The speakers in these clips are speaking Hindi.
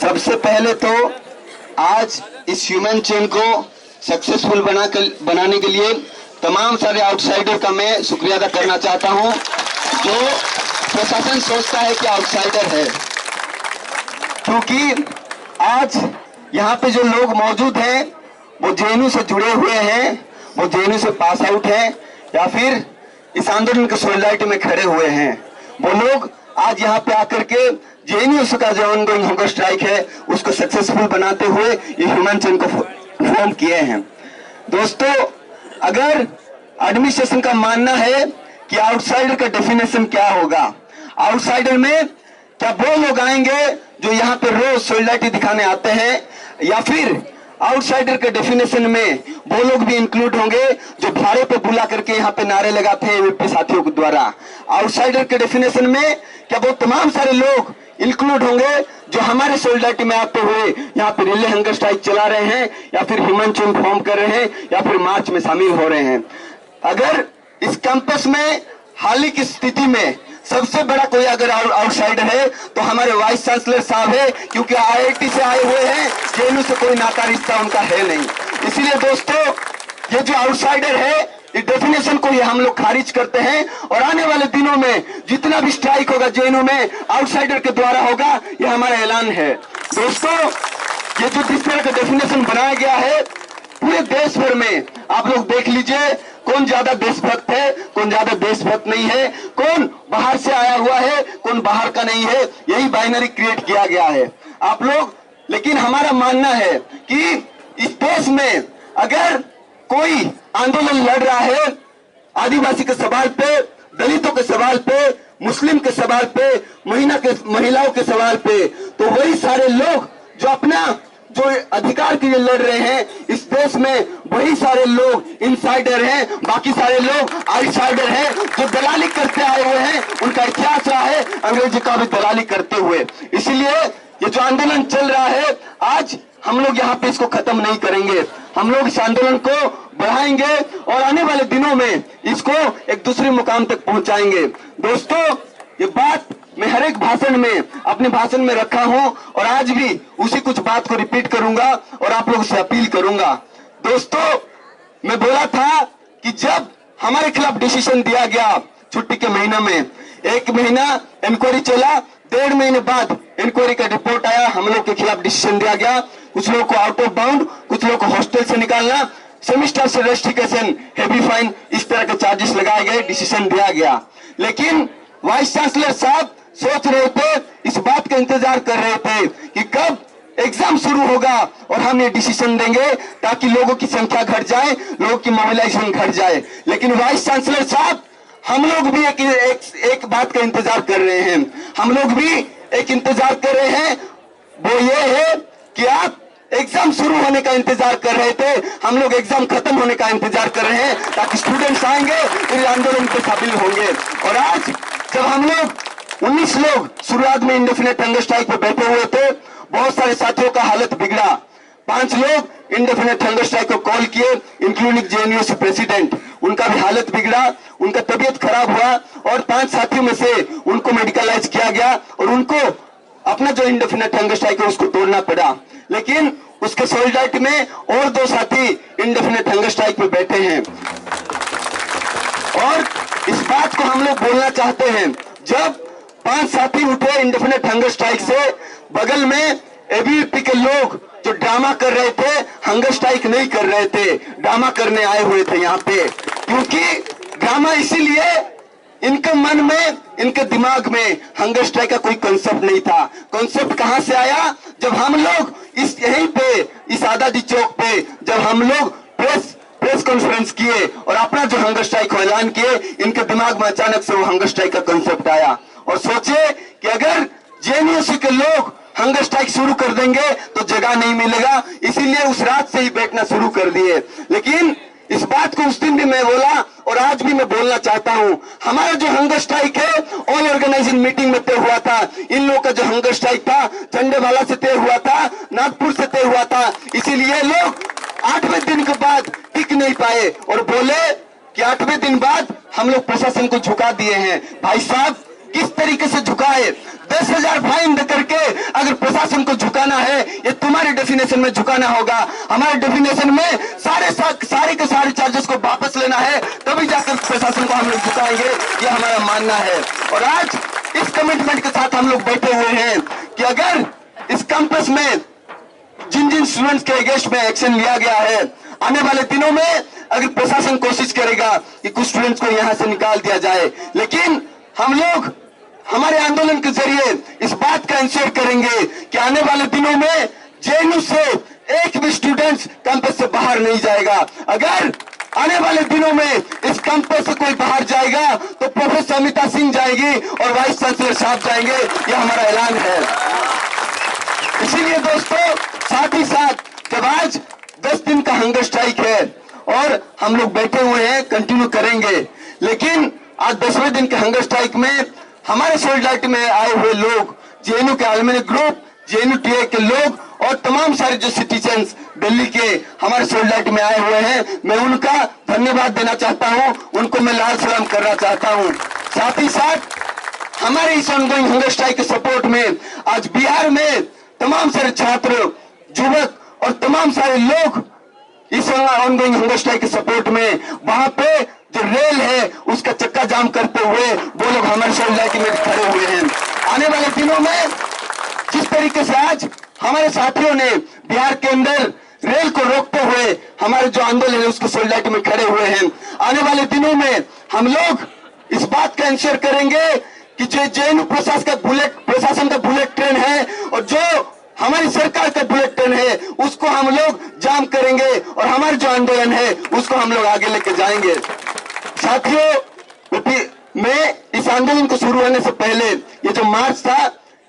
सबसे पहले तो आज इस ह्यूमन चेन को सक्सेसफुल बनाने के लिए तमाम सारे आउटसाइडर का मैं शुक्रिया अदा करना चाहता हूं। जो प्रशासन सोचता है कि आउटसाइडर है, क्योंकि आज यहाँ पे जो लोग मौजूद हैं वो जेएनयू से जुड़े हुए हैं, वो जेएनयू से पास आउट हैं या फिर इस आंदोलन के सोलिडारिटी में खड़े हुए हैं। वो लोग आज यहाँ पे आकर के जेएनयू का जो ऑनगोइंग हंगर स्ट्राइक है उसको सक्सेसफुल बनाते हुए ये ह्यूमन चेन को फॉर्म किए हैं। दोस्तों, अगर एडमिनिस्ट्रेशन का मानना है कि आउटसाइडर का डेफिनेशन क्या होगा, आउटसाइडर में क्या वो लोग आएंगे जो यहाँ पे रोज सॉलिडारिटी दिखाने आते हैं, या फिर आउटसाइडर के डेफिनेशन में वो लोग भी इंक्लूड होंगे जो भाड़े पे बुला करके यहाँ पे नारे लगाते हैं एबीवीपी साथियों के द्वारा। आउटसाइडर के डेफिनेशन में क्या वो तमाम सारे लोग इंक्लूड होंगे जो हमारे सॉलिडारिटी में आते हुए यहाँ पे रिले हंगर स्ट्राइक चला रहे हैं या फिर ह्यूमन चेन फॉर्म कर रहे हैं या फिर मार्च में शामिल हो रहे हैं। अगर इस कैंपस में हाल ही की स्थिति में सबसे बड़ा कोई अगर आउटसाइडर है तो हमारे वाइस चांसलर साहब है, क्योंकि आईआईटी से आए हुए हैं, जेएनयू से कोई नाता रिश्ता उनका है नहीं। इसीलिए दोस्तों, ये जो आउटसाइडर है इस डेफिनेशन को ये हम लोग खारिज करते हैं और आने वाले दिनों में जितना भी स्ट्राइक होगा जेएनयू में आउटसाइडर के द्वारा होगा, ये हमारा ऐलान है। दोस्तों, ये जो जिस तरह का डेफिनेशन बनाया गया है पूरे देश भर में आप लोग देख लीजिए कौन ज्यादा देशभक्त है, कौन ज्यादा देशभक्त नहीं है, कौन बाहर से आया हुआ है, कौन बाहर का नहीं है, यही बाइनरी क्रिएट किया गया है आप लोग। लेकिन हमारा मानना है कि इस देश में अगर कोई आंदोलन लड़ रहा है आदिवासी के सवाल पे, दलितों के सवाल पे, मुस्लिम के सवाल पे, महिलाओं के सवाल पे, तो वही सारे लोग जो अपना जो अधिकार के लिए लड़ रहे हैं इस देश में, वही सारे लोग इनसाइडर हैं, बाकी सारे लोग आउटसाइडर हैं जो दलाली करते आए हुए हैं। उनका इतिहास रहा है अंग्रेजी का भी दलाली करते हुए। इसलिए ये जो आंदोलन चल रहा है आज हम लोग यहाँ पे इसको खत्म नहीं करेंगे, हम लोग इस आंदोलन को बढ़ाएंगे और आने वाले दिनों में इसको एक दूसरे मुकाम तक पहुंचाएंगे। दोस्तों, ये बात मैं हर एक भाषण में अपने भाषण में रखा हूं और आज भी उसी कुछ बात को रिपीट करूंगा और आप लोगों से अपील करूंगा। दोस्तों, मैं बोला था कि जब हमारे खिलाफ डिसीजन दिया गया छुट्टी के महीना में, 1 महीना इंक्वायरी चला, 1.5 महीने बाद इंक्वायरी का रिपोर्ट आया, हम लोग के खिलाफ डिसीजन दिया गया। कुछ लोगों को आउट ऑफ बाउंड, कुछ लोगों को हॉस्टल से निकालना, सेमिस्टर से रेस्ट्रिक्शन, हेवी फाइन, इस तरह के चार्जेस लगाए गए, डिसीजन दिया गया। लेकिन वाइस चांसलर साहब सोच रहे थे, इस बात का इंतजार कर रहे थे कि कब एग्जाम शुरू होगा और हम ये डिसीजन देंगे ताकि लोगों की संख्या घट जाए, लोगों की मोबिलाइजेशन घट जाए। लेकिन वाइस चांसलर साहब, हम लोग भी एक बात का इंतजार कर रहे हैं, हम लोग भी एक इंतजार कर रहे हैं, वो ये है कि आप एग्जाम शुरू होने का इंतजार कर रहे थे, हम लोग एग्जाम खत्म होने का इंतजार कर रहे हैं ताकि स्टूडेंट्स आएंगे फिर आंदोलन पे शामिल होंगे। और आज जब हम लोग 19 लोग शुरुआत में इंडेफिनेट हंगर स्ट्राइक पे बैठे हुए थे, बहुत सारे साथियों का हालत बिगड़ा, 5 लोग इंडेफिनेट हंगर स्ट्राइक को कॉल किए, इंक्लूडिंग जेएनयू से प्रेसिडेंट, उनका भी हालत बिगड़ा, उनका तबीयत खराब हुआ और 5 साथियों में से उनको मेडिकलाइज किया गया और उनको अपना जो इंडेफिनेट हंगर स्ट्राइक है उसको तोड़ना पड़ा। लेकिन उसके सॉलिडारिटी में और 2 साथी इंडेफिनेट हंगर स्ट्राइक पे बैठे हैं। और इस बात को हम लोग बोलना चाहते हैं, जब 5 साथी उठे इंडेफिनेट हंगर स्ट्राइक से, बगल में एबीवीपी के लोग जो ड्रामा कर रहे थे, हंगर स्ट्राइक नहीं कर रहे थे, ड्रामा करने आए हुए थे यहाँ पे। क्योंकि ड्रामा इसीलिए इनके मन में, इनके दिमाग में हंगर स्ट्राइक का कोई कॉन्सेप्ट नहीं था। कॉन्सेप्ट कहां से आया? जब हम लोग इस यहीं पे इस आजादी चौक पे जब हम लोग प्रेस कॉन्फ्रेंस किए और अपना जो हंगर स्ट्राइक को ऐलान किए, इनके दिमाग में अचानक से वो हंगर स्ट्राइक का कॉन्सेप्ट आया और सोचे कि अगर जेएनयू के लोग हंगर स्ट्राइक शुरू कर देंगे तो जगह नहीं मिलेगा, इसीलिए उस रात से ही बैठना शुरू कर दिए। लेकिन इस बात को उस दिन भी मैं बोला और आज भी मैं बोलना चाहता हूं, हमारा जो हंगर स्ट्राइक है ऑल ऑर्गेनाइजिंग मीटिंग में तय हुआ था। इन लोगों का जो हंगर स्ट्राइक था झंडेवाला से तय हुआ था, नागपुर से तय हुआ था। इसीलिए लोग 8वें दिन के बाद टिक नहीं पाए और बोले कि 8वें दिन बाद हम लोग प्रशासन को झुका दिए हैं। भाई साहब, किस तरीके से झुकाए। 10,000 फाइन दे करके अगर प्रशासन को झुकाना है, ये तुम्हारे डेफिनेशन में झुकाना होगा। हमारे डेफिनेशन में सारे के सारे चार्जेस को वापस लेना है, तभी जाकर प्रशासन को हम लोग झुकाएंगे, ये हमारा मानना है। और आज इस कमिटमेंट के साथ हम लोग बैठे हुए हैं कि अगर इस कैंपस में जिन जिन स्टूडेंट्स के अगेंस्ट में एक्शन लिया गया है, आने वाले दिनों में अगर प्रशासन कोशिश करेगा कि कुछ स्टूडेंट्स को यहां से निकाल दिया जाए, लेकिन हम लोग हमारे आंदोलन के जरिए इस बात का इंश्योर करेंगे कि आने वाले दिनों में जेएनयू से एक भी स्टूडेंट्स कैंपस से बाहर नहीं जाएगा। अगर आने वाले दिनों में इस कैंपस से कोई बाहर जाएगा तो प्रोफेसर अमिता सिंह जाएगी और वाइस चांसलर साहब जाएंगे, यह हमारा ऐलान है। इसीलिए दोस्तों, साथ ही साथ जब आज 10 दिन का हंगर स्ट्राइक है और हम लोग बैठे हुए हैं, कंटिन्यू करेंगे, लेकिन आज 10वें दिन के हंगर स्ट्राइक में हमारे सोलिडारिटी में आए हुए लोग, जेएनयू के अलुमनी ग्रुप, जेएनयू टीए के लोग और तमाम सारे जो सिटीजन्स दिल्ली के हमारे सोलिडारिटी में आए हुए हैं, मैं उनका धन्यवाद देना चाहता हूं, उनको मैं लाल सलाम करना चाहता हूं। साथ ही साथ हमारे इस ऑनगोइंग हंगर स्ट्राइक के सपोर्ट में आज बिहार में तमाम सारे छात्र, युवक और तमाम सारे लोग इस ऑनगोइंग हंगर स्ट्राइक के सपोर्ट में वहां पे जो रेल है उसका चक्का जाम करते हुए वो लोग हमारे सोलिडारिटी में खड़े हुए हैं। आने वाले दिनों में जिस तरीके से आज हमारे साथियों ने बिहार के अंदर रेल को रोकते हुए हमारे जो आंदोलन है उसको सोलिडारिटी में खड़े हुए हैं, आने वाले दिनों में हम लोग इस बात का इंश्योर करेंगे कि जो जेएनयू प्रशासन का बुलेट ट्रेन है और जो हमारी सरकार का बुलेट ट्रेन है उसको हम लोग जाम करेंगे और हमारा जो आंदोलन है उसको हम लोग आगे लेके जाएंगे। साथियों, मैं इस आंदोलन को शुरू होने से पहले, ये जो मार्च था,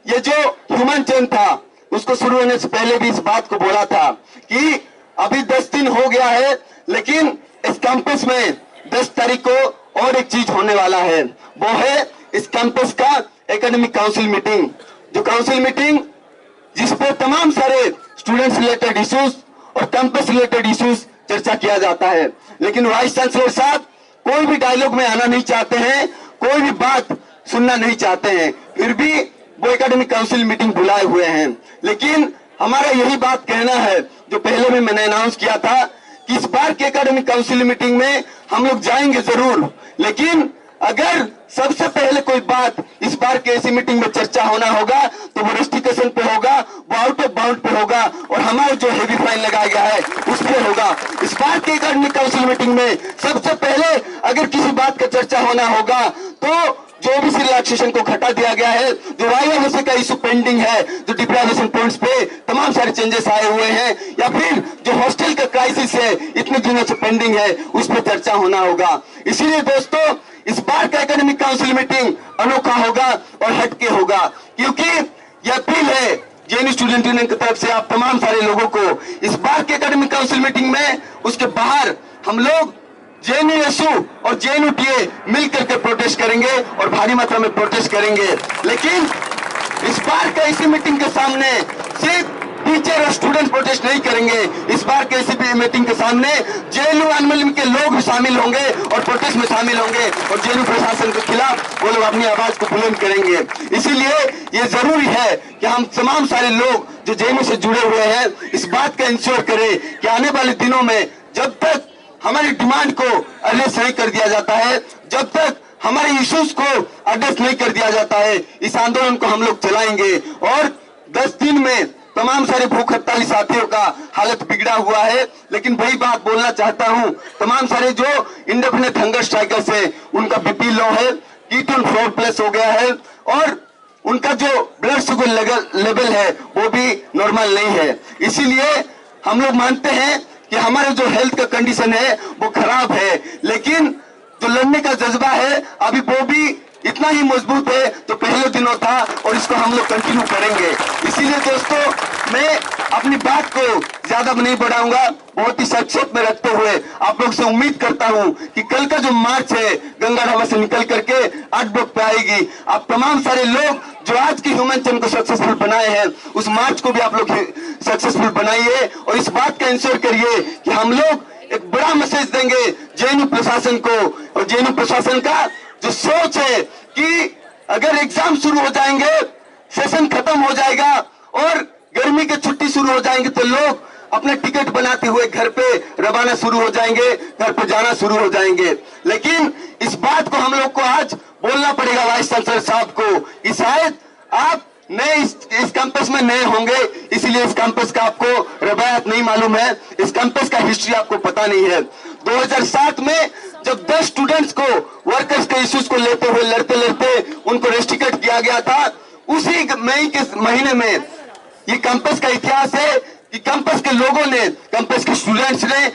ये जो ह्यूमन चेन था, उसको शुरू होने से पहले भी इस बात को बोला था कि अभी 10 दिन हो गया है, लेकिन इस कैंपस में 10 तारीख को और एक चीज होने वाला है, वो है इस कैंपस का एकेडमिक काउंसिल मीटिंग। जो काउंसिल मीटिंग जिसपे तमाम सारे स्टूडेंट्स रिलेटेड इश्यूज और कैंपस रिलेटेड इश्यूज चर्चा किया जाता है, लेकिन वाइस चांसलर साहब कोई भी डायलॉग में आना नहीं चाहते हैं, कोई भी बात सुनना नहीं चाहते हैं, फिर भी वो एकेडमिक काउंसिल मीटिंग बुलाए हुए हैं। लेकिन हमारा यही बात कहना है, जो पहले भी मैंने अनाउंस किया था कि इस बार के एकेडमिक काउंसिल मीटिंग में हम लोग जाएंगे जरूर, लेकिन अगर सबसे पहले कोई बात इस बार के ऐसी मीटिंग में चर्चा होना होगा तो वो रेस्ट्रिक्शन पे होगा, वो आउट ऑफ बाउंड पे होगा और हमारे जो हेवी फाइन लगाया गया है उस पे होगा। इस बार के एकेडमिक काउंसिल मीटिंग में सबसे पहले अगर किसी बात का चर्चा होना होगा तो जो ओबीसी रिलैक्सेशन को घटा दिया गया है, जो वाईओ का इशू पेंडिंग है, जो डिप्राइवेशन पॉइंट्स पे तमाम सारे चेंजेस आए हुए हैं, या फिर जो हॉस्टल का क्राइसिस है इतने दिनों से पेंडिंग है, उस पर चर्चा होना होगा। इसीलिए दोस्तों, इस बार का एकेडमिक काउंसिल मीटिंग अनोखा होगा और हटके होगा, क्योंकि यह अपील है जेएनयू स्टूडेंट यूनियन की तरफ से आप तमाम सारे लोगों को, इस बार के एकेडमिक काउंसिल मीटिंग में उसके बाहर हम लोग जेएनयूएसयू और जेएनयू टीए मिल करके प्रोटेस्ट करेंगे और भारी मात्रा में प्रोटेस्ट करेंगे। लेकिन इस बार का इसी मीटिंग के सामने सिर्फ टीचर और स्टूडेंट प्रोटेस्ट नहीं करेंगे, इस बार के इसी मीटिंग के सामने जेएनयू अलुमनी के लोग भी शामिल होंगे और प्रोटेस्ट में शामिल होंगे और जेएनयू प्रशासन के खिलाफ वो लोग अपनी आवाज को बुलंद करेंगे। इसीलिए ये जरूरी है कि हम तमाम सारे लोग जो जेएनयू से जुड़े हुए हैं इस बात का इंश्योर करें कि आने वाले दिनों में जब तक हमारी डिमांड को एड्रेस नहीं कर दिया जाता है, जब तक हमारे इश्यूज को एड्रेस नहीं कर दिया जाता है, इस आंदोलन को हम लोग चलाएंगे। और 10 दिन में तमाम सारे भूख हड़ताली साथियों का हालत बिगड़ा हुआ है, लेकिन वही बात बोलना चाहता हूं, तमाम सारे जो इंडेफिनिट हंगर स्ट्राइकर्स है उनका बीपी लो है, कीटोन 4+ हो गया है और उनका जो ब्लड शुगर लेवल है वो भी नॉर्मल नहीं है। इसीलिए हम लोग मानते हैं कि हमारे जो हेल्थ का कंडीशन है वो खराब है, लेकिन जो लड़ने का जज्बा है अभी वो भी इतना ही मजबूत है जो पहले दिनों था और इसको हम लोग कंटिन्यू करेंगे। इसीलिए दोस्तों, मैं अपनी बात को ज्यादा नहीं बढ़ाऊंगा, बहुत ही संक्षेप में रखते हुए आप लोग से उम्मीद करता हूं कि कल का जो मार्च है गंगा ढाबा से निकल करके 8 ब्लॉक पे आएगी। आप तमाम सारे लोग जो आज की ह्यूमन चेन को सक्सेसफुल बनाए हैं उस मार्च को भी आप लोग सक्सेसफुल बनाइए और इस बात का इंश्योर करिए कि हम लोग एक बड़ा मैसेज देंगे जेएनयू प्रशासन को, और जेएनयू प्रशासन का जो सोच है कि अगर एग्जाम शुरू हो जाएंगे, सेशन खत्म हो जाएगा और गर्मी की छुट्टी शुरू हो जाएंगे तो लोग अपने टिकट बनाते हुए घर पे रवाना शुरू हो जाएंगे, घर पे जाना शुरू हो जाएंगे। लेकिन इस बात को हम लोग को आज बोलना पड़ेगा वाइस चांसलर साहब को कि शायद आप नए इस कैंपस में नए होंगे, इसीलिए इस कैंपस का आपको रवायत नहीं मालूम है, इस कैंपस का हिस्ट्री आपको पता नहीं है। 2007 में जब 10 स्टूडेंट्स को वर्कर्स के इश्यूज को लेते हुए लड़ते लड़ते उनको रेस्ट्रिकेट किया गया था, उसी मई के महीने में ये कैंपस का इतिहास है कि कैंपस के लोगों ने, कैंपस के स्टूडेंट्स ने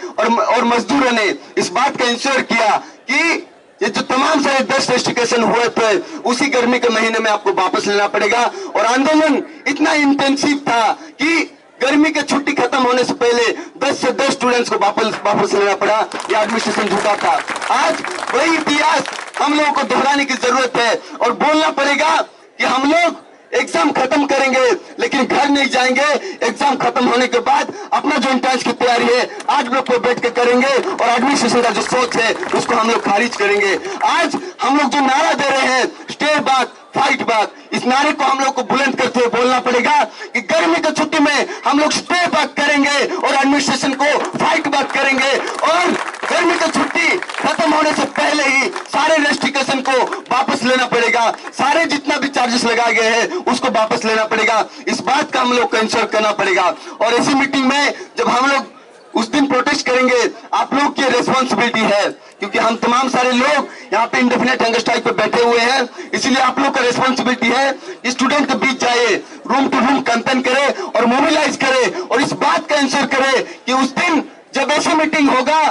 और मजदूरों ने इस बात का इंश्योर किया कि ये जो तमाम सारे 10 रेस्ट्रिक्शन हुए थे उसी गर्मी के महीने में आपको वापस लेना पड़ेगा। और आंदोलन इतना इंटेंसिव था कि गर्मी की छुट्टी खत्म होने से पहले 10 से 10 स्टूडेंट्स को वापस लेना पड़ा। ये एडमिनिस्ट्रेशन झुका था। आज वही इतिहास हम लोगों को दोहराने की जरूरत है और बोलना पड़ेगा कि हम लोग एग्जाम खत्म करेंगे लेकिन घर नहीं जाएंगे। एग्जाम खत्म होने के बाद अपना जो एंट्रेंस की तैयारी है आज लोग को बैठ के करेंगे और एडमिनिस्ट्रेशन का जो सोच है उसको हम लोग खारिज करेंगे। आज हम लोग जो नारा दे रहे हैं स्टे बैक फाइट बैक, इस नारे को हम लोग को बुलंद करते हुए बोलना पड़ेगा कि गर्मी की छुट्टी में हम लोग स्टे बैक करेंगे और एडमिनिस्ट्रेशन को फाइट बैक करेंगे और गर्मी की छुट्टी खत्म होने से पहले ही सारे रेस्ट्रिक्शन को वापस लेना पड़ेगा। सारे जितना भी चार्जेस लगाए गए हैं उसको वापस लेना पड़ेगा। इस बात का हम लोग को इंश्योर करना पड़ेगा। और ऐसी मीटिंग में जब हम लोग उस दिन प्रोटेस्ट करेंगे, आप लोग की रिस्पॉन्सिबिलिटी है क्योंकि हम तमाम सारे लोग यहाँ पे इंडेफिनेट हंगर स्ट्राइक पे बैठे हुए हैं, इसलिए आप लोग का रिस्पॉन्सिबिलिटी है स्टूडेंट के बीच जाए, रूम टू रूम कैंपेन करे और मोबिलाइज करे और इस बात का इंश्योर करे कि उस दिन जब ऐसी मीटिंग होगा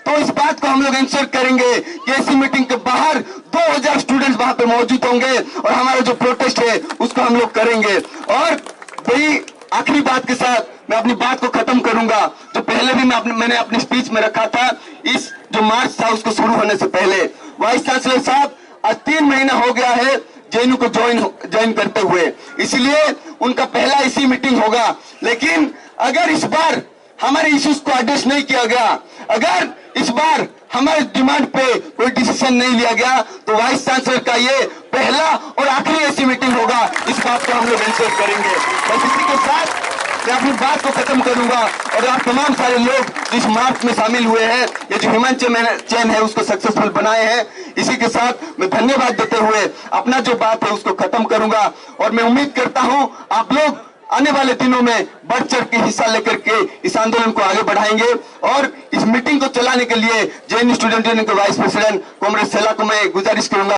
तो इस बात को हम लोग इंश्योर करेंगे कि ऐसी मीटिंग के बाहर 2000 स्टूडेंट्स वहां पे मौजूद होंगे और हमारा जो प्रोटेस्ट है उसको हम लोग करेंगे। और वही आखिरी बात के साथ मैं अपनी बात को खत्म करूंगा जो पहले भी मैंने अपनी स्पीच में रखा था। इस जो मार्च था उसको शुरू होने से पहले वाइस चांसलर साहब आज 3 महीना हो गया है जेएनयू को ज्वाइन करते हुए, इसलिए उनका पहला इसी मीटिंग होगा। लेकिन अगर इस बार हमारे इश्यूज को एड्रेस नहीं किया गया, अगर इस बार हमारे डिमांड पे कोई डिसीजन नहीं लिया गया तो वाइस चांसलर का ये पहला और आखिरी ऐसी मीटिंग होगा। इस बात को हम लोग इंश्योर करेंगे। बस इसी के साथ मैं अपनी बात को खत्म करूंगा और आप तमाम सारे लोग जिस मार्च में शामिल हुए हैं, ये जो ह्यूमन चेन है उसको सक्सेसफुल बनाए हैं, इसी के साथ मैं धन्यवाद देते हुए अपना जो बात है उसको खत्म करूंगा। और मैं उम्मीद करता हूं आप लोग आने वाले दिनों में बढ़ चढ़ के हिस्सा लेकर के इस आंदोलन को आगे बढ़ाएंगे। और इस मीटिंग को चलाने के लिए जेएनयू स्टूडेंट यूनियन के वाइस प्रेसिडेंट कॉमरेड सेला को मैं गुजारिश करूंगा